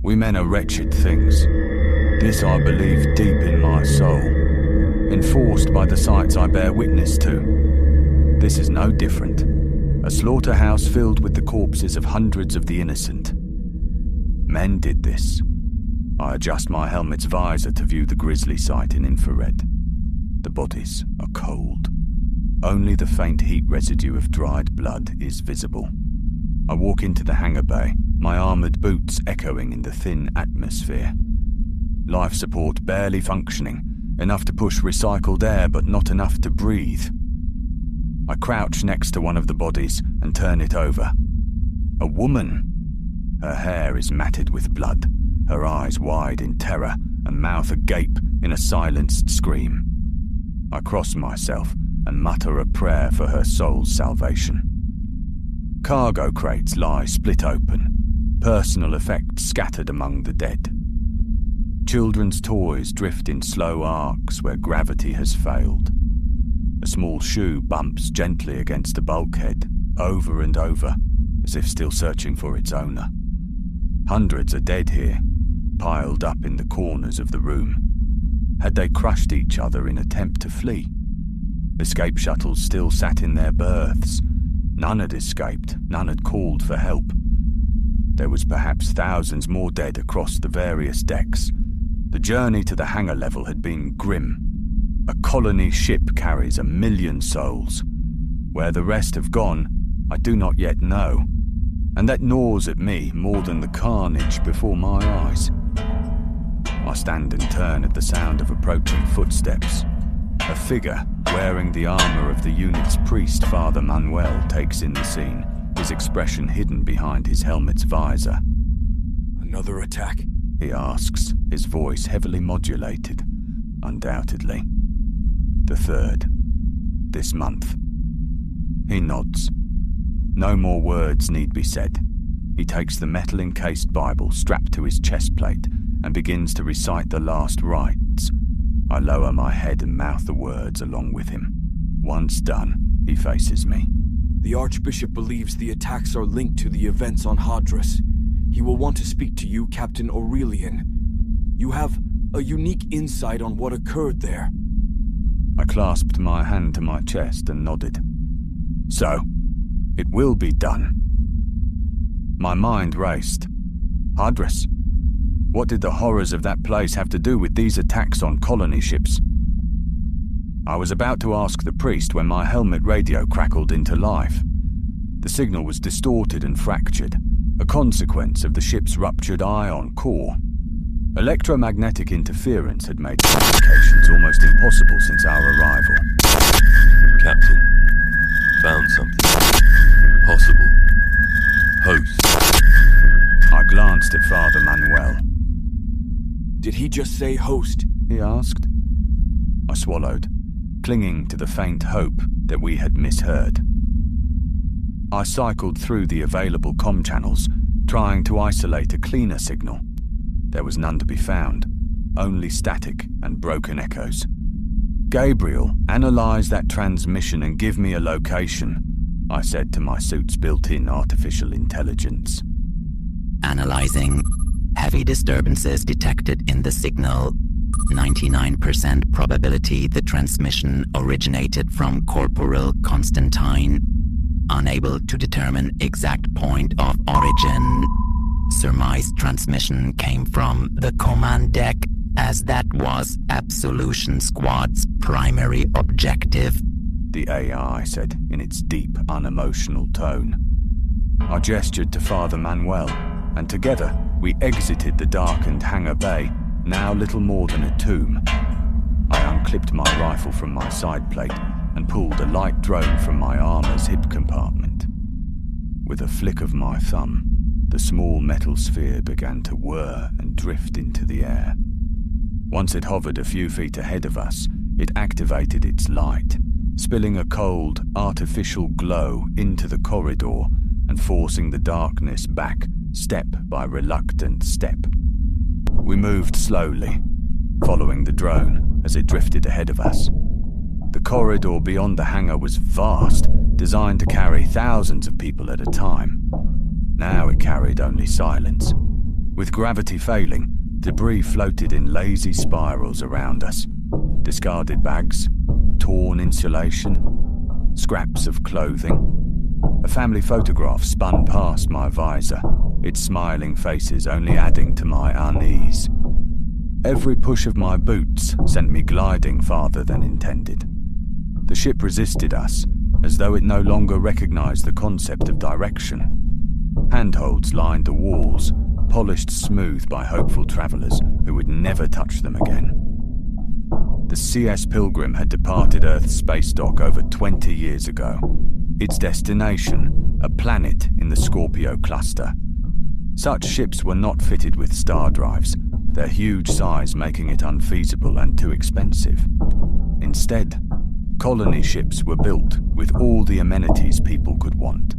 We men are wretched things. This I believe deep in my soul, enforced by the sights I bear witness to. This is no different. A slaughterhouse filled with the corpses of hundreds of the innocent. Men did this. I adjust my helmet's visor to view the grisly sight in infrared. The bodies are cold. Only the faint heat residue of dried blood is visible. I walk into the hangar bay, my armoured boots echoing in the thin atmosphere. Life support barely functioning, enough to push recycled air but not enough to breathe. I crouch next to one of the bodies and turn it over. A woman. Her hair is matted with blood, her eyes wide in terror and mouth agape in a silenced scream. I cross myself and mutter a prayer for her soul's salvation. Cargo crates lie split open, personal effects scattered among the dead. Children's toys drift in slow arcs where gravity has failed. A small shoe bumps gently against a bulkhead, over and over, as if still searching for its owner. Hundreds are dead here, piled up in the corners of the room. Had they crushed each other in attempt to flee? Escape shuttles still sat in their berths. None had escaped, none had called for help. There was perhaps thousands more dead across the various decks. The journey to the hangar level had been grim. A colony ship carries 1 million souls. Where the rest have gone, I do not yet know. And that gnaws at me more than the carnage before my eyes. I stand and turn at the sound of approaching footsteps. A figure, wearing the armour of the unit's priest, Father Manuel, takes in the scene, his expression hidden behind his helmet's visor. Another attack? He asks, his voice heavily modulated. Undoubtedly. The third. This month. He nods. No more words need be said. He takes the metal-encased Bible strapped to his chest plate and begins to recite the last rites. I lower my head and mouth the words along with him. Once done, he faces me. The Archbishop believes the attacks are linked to the events on Hadrus. He will want to speak to you, Captain Aurelian. You have a unique insight on what occurred there. I clasped my hand to my chest and nodded. So, it will be done. My mind raced. Hadrus? What did the horrors of that place have to do with these attacks on colony ships? I was about to ask the priest when my helmet radio crackled into life. The signal was distorted and fractured, a consequence of the ship's ruptured ion core. Electromagnetic interference had made communications almost impossible since our arrival. Captain, found something. Possible. Host. I glanced at Father Manuel. Did he just say host? He asked. I swallowed, clinging to the faint hope that we had misheard. I cycled through the available comm channels, trying to isolate a cleaner signal. There was none to be found, only static and broken echoes. Gabriel, analyze that transmission and give me a location, I said to my suit's built-in artificial intelligence. Analyzing. Heavy disturbances detected in the signal. 99% probability the transmission originated from Corporal Constantine. Unable to determine exact point of origin. Surmised transmission came from the command deck, as that was Absolution Squad's primary objective. The AI said in its deep, unemotional tone. I gestured to Father Manuel, and together we exited the darkened hangar bay, now little more than a tomb. I unclipped my rifle from my side plate and pulled a light drone from my armor's hip compartment. With a flick of my thumb, the small metal sphere began to whir and drift into the air. Once it hovered a few feet ahead of us, it activated its light, spilling a cold, artificial glow into the corridor and forcing the darkness back step by reluctant step. We moved slowly, following the drone as it drifted ahead of us. The corridor beyond the hangar was vast, designed to carry thousands of people at a time. Now it carried only silence. With gravity failing, debris floated in lazy spirals around us. Discarded bags, torn insulation, scraps of clothing. A family photograph spun past my visor, its smiling faces only adding to my unease. Every push of my boots sent me gliding farther than intended. The ship resisted us, as though it no longer recognized the concept of direction. Handholds lined the walls, polished smooth by hopeful travelers who would never touch them again. The CS Pilgrim had departed Earth's space dock over 20 years ago. Its destination, a planet in the Scorpio cluster. Such ships were not fitted with star drives, their huge size making it unfeasible and too expensive. Instead, colony ships were built with all the amenities people could want.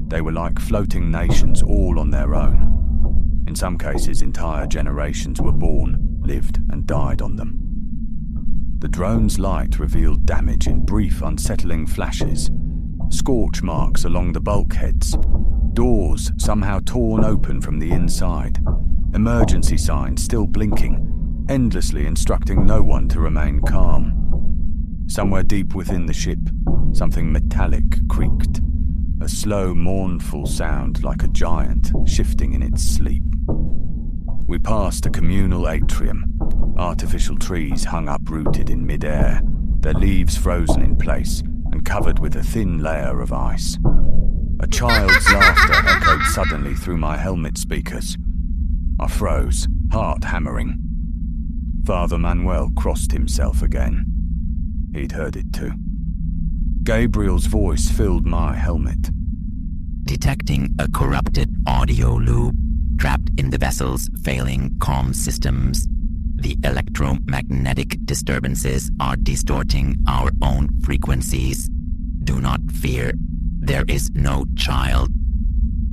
They were like floating nations all on their own. In some cases, entire generations were born, lived, and died on them. The drone's light revealed damage in brief, unsettling flashes. Scorch marks along the bulkheads. Doors somehow torn open from the inside. Emergency signs still blinking, endlessly instructing no one to remain calm. Somewhere deep within the ship, something metallic creaked. A slow, mournful sound like a giant shifting in its sleep. We passed a communal atrium. Artificial trees hung uprooted in mid-air, their leaves frozen in place and covered with a thin layer of ice. A child's laughter echoed suddenly through my helmet speakers. I froze, heart hammering. Father Manuel crossed himself again. He'd heard it too. Gabriel's voice filled my helmet. Detecting a corrupted audio loop trapped in the vessel's failing comm systems. The electromagnetic disturbances are distorting our own frequencies. Do not fear. There is no child.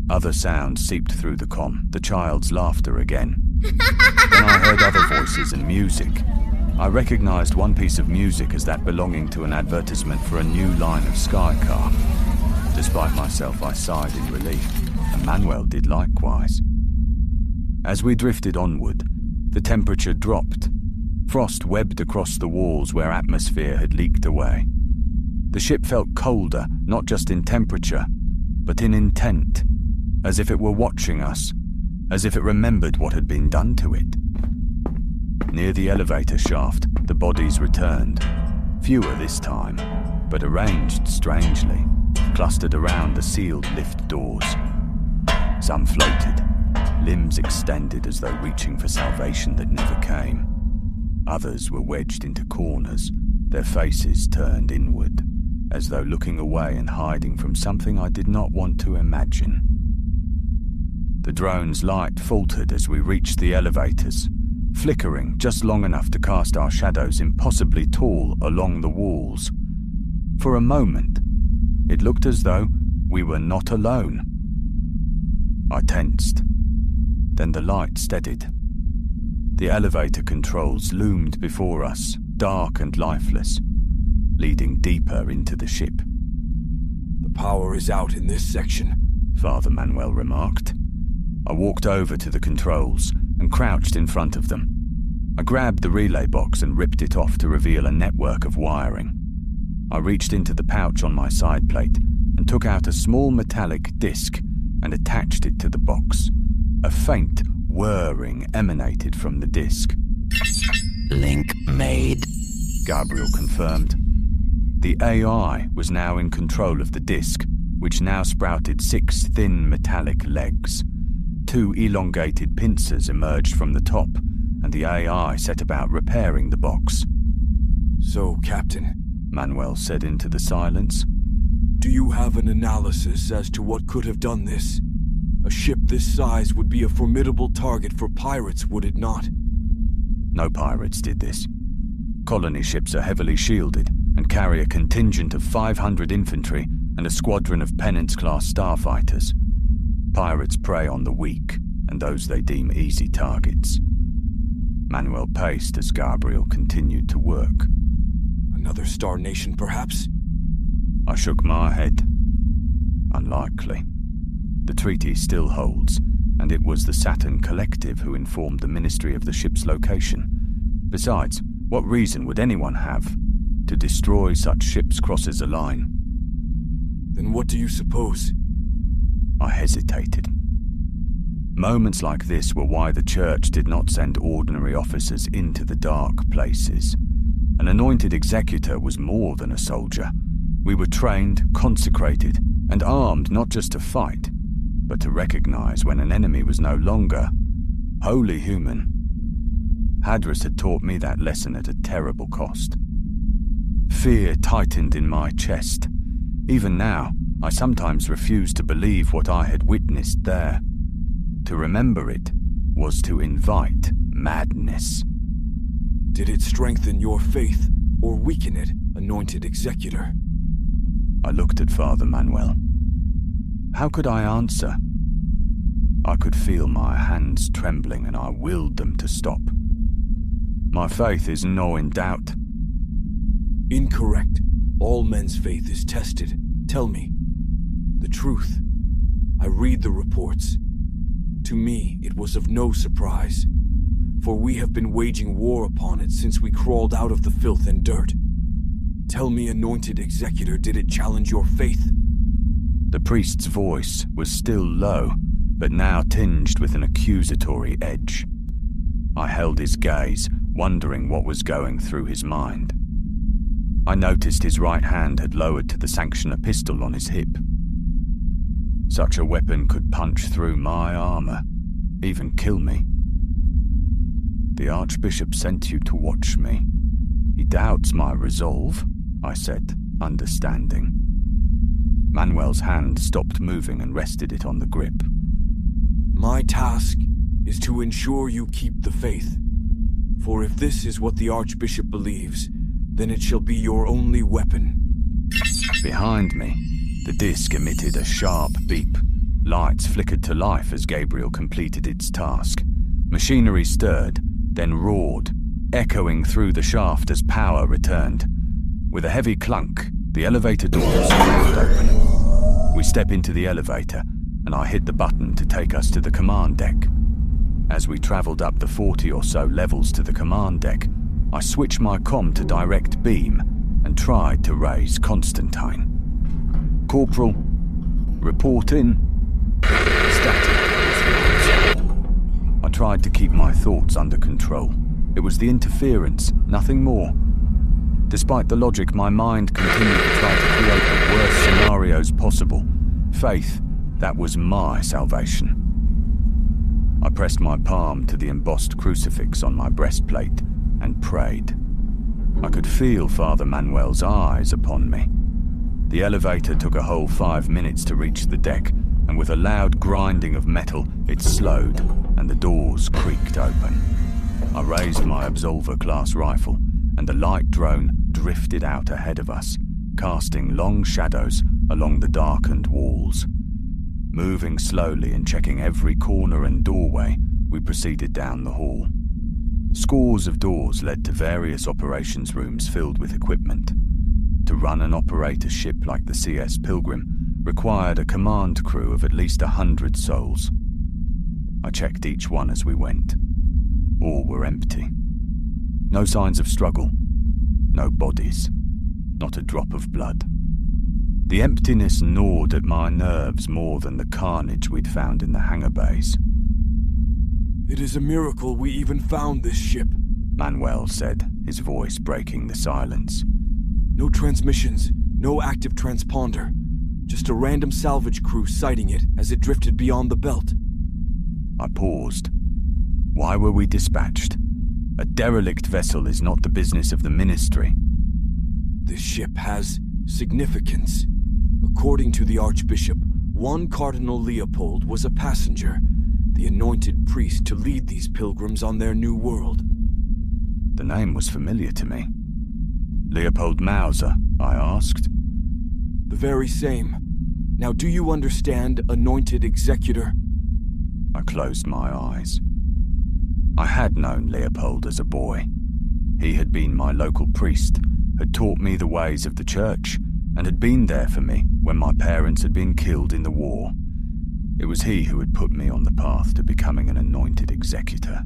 Other sounds seeped through the comm, the child's laughter again. Then I heard other voices and music. I recognized one piece of music as that belonging to an advertisement for a new line of sky car. Despite myself, I sighed in relief, and Manuel did likewise. As we drifted onward, the temperature dropped. Frost webbed across the walls where atmosphere had leaked away. The ship felt colder, not just in temperature, but in intent, as if it were watching us, as if it remembered what had been done to it. Near the elevator shaft, the bodies returned. Fewer this time, but arranged strangely, clustered around the sealed lift doors. Some floated, limbs extended as though reaching for salvation that never came. Others were wedged into corners, their faces turned inward, as though looking away and hiding from something I did not want to imagine. The drone's light faltered as we reached the elevators, flickering just long enough to cast our shadows impossibly tall along the walls. For a moment, it looked as though we were not alone. I tensed. Then the light steadied. The elevator controls loomed before us, dark and lifeless, leading deeper into the ship. The power is out in this section, Father Manuel remarked. I walked over to the controls and crouched in front of them. I grabbed the relay box and ripped it off to reveal a network of wiring. I reached into the pouch on my side plate and took out a small metallic disc and attached it to the box. A faint whirring emanated from the disc. Link made, Gabriel confirmed. The AI was now in control of the disc, which now sprouted 6 thin metallic legs. 2 elongated pincers emerged from the top, and the AI set about repairing the box. So, Captain, Manuel said into the silence, do you have an analysis as to what could have done this? A ship this size would be a formidable target for pirates, would it not? No pirates did this. Colony ships are heavily shielded and carry a contingent of 500 infantry and a squadron of Penance-class starfighters. Pirates prey on the weak and those they deem easy targets. Manuel paced as Gabriel continued to work. Another star nation, perhaps? I shook my head. Unlikely. The treaty still holds, and it was the Saturn Collective who informed the Ministry of the ship's location. Besides, what reason would anyone have to destroy such ships crosses a line? Then what do you suppose? I hesitated. Moments like this were why the church did not send ordinary officers into the dark places. An anointed executor was more than a soldier. We were trained, consecrated, and armed not just to fight, but to recognize when an enemy was no longer wholly human. Hadris had taught me that lesson at a terrible cost. Fear tightened in my chest. Even now, I sometimes refused to believe what I had witnessed there. To remember it was to invite madness. Did it strengthen your faith or weaken it, anointed executor? I looked at Father Manuel. How could I answer? I could feel my hands trembling and I willed them to stop. My faith is no in doubt. Incorrect. All men's faith is tested. Tell me the truth. I read the reports. To me, it was of no surprise, for we have been waging war upon it since we crawled out of the filth and dirt. Tell me, anointed executor, did it challenge your faith? The priest's voice was still low, but now tinged with an accusatory edge. I held his gaze, wondering what was going through his mind. I noticed his right hand had lowered to the sanctioner pistol on his hip. Such a weapon could punch through my armor, even kill me. The Archbishop sent you to watch me. He doubts my resolve, I said, understanding. Manuel's hand stopped moving and rested it on the grip. My task is to ensure you keep the faith. For if this is what the Archbishop believes, then it shall be your only weapon. Behind me, the disc emitted a sharp beep. Lights flickered to life as Gabriel completed its task. Machinery stirred, then roared, echoing through the shaft as power returned. With a heavy clunk, the elevator doors swung open. We step into the elevator, and I hit the button to take us to the command deck. As we traveled up the 40 or so levels to the command deck, I switched my comm to direct beam and tried to raise Constantine. Corporal, report in. Static. I tried to keep my thoughts under control. It was the interference, nothing more. Despite the logic, my mind continued to try to create the worst scenarios possible. Faith, that was my salvation. I pressed my palm to the embossed crucifix on my breastplate and prayed. I could feel Father Manuel's eyes upon me. The elevator took a whole 5 minutes to reach the deck, and with a loud grinding of metal, it slowed, and the doors creaked open. I raised my Absolver-class rifle, and the light drone drifted out ahead of us, casting long shadows along the darkened walls. Moving slowly and checking every corner and doorway, we proceeded down the hall. Scores of doors led to various operations rooms filled with equipment. To run and operate a ship like the CS Pilgrim required a command crew of at least 100 souls. I checked each one as we went. All were empty. No signs of struggle. No bodies. Not a drop of blood. The emptiness gnawed at my nerves more than the carnage we'd found in the hangar bays. It is a miracle we even found this ship, Manuel said, his voice breaking the silence. No transmissions, no active transponder. Just a random salvage crew sighting it as it drifted beyond the belt. I paused. Why were we dispatched? A derelict vessel is not the business of the Ministry. This ship has significance. According to the Archbishop, one Cardinal Leopold was a passenger, the anointed priest to lead these pilgrims on their new world. The name was familiar to me. Leopold Mauser, I asked. The very same. Now do you understand, anointed executor? I closed my eyes. I had known Leopold as a boy. He had been my local priest, had taught me the ways of the church, and had been there for me when my parents had been killed in the war. It was he who had put me on the path to becoming an anointed executor.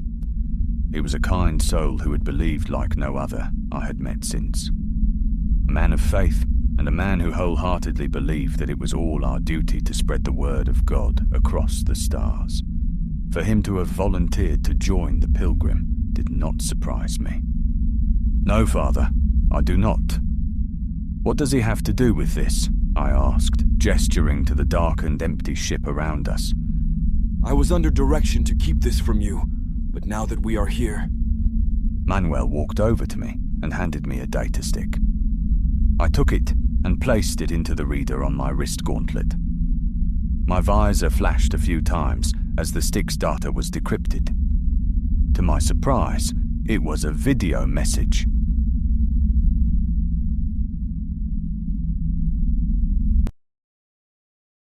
He was a kind soul who had believed like no other I had met since. A man of faith, and a man who wholeheartedly believed that it was all our duty to spread the word of God across the stars. For him to have volunteered to join the pilgrim did not surprise me. No, Father, I do not. What does he have to do with this? I asked, gesturing to the darkened, empty ship around us. I was under direction to keep this from you, but now that we are here... Manuel walked over to me and handed me a data stick. I took it and placed it into the reader on my wrist gauntlet. My visor flashed a few times as the stick's data was decrypted. To my surprise, it was a video message.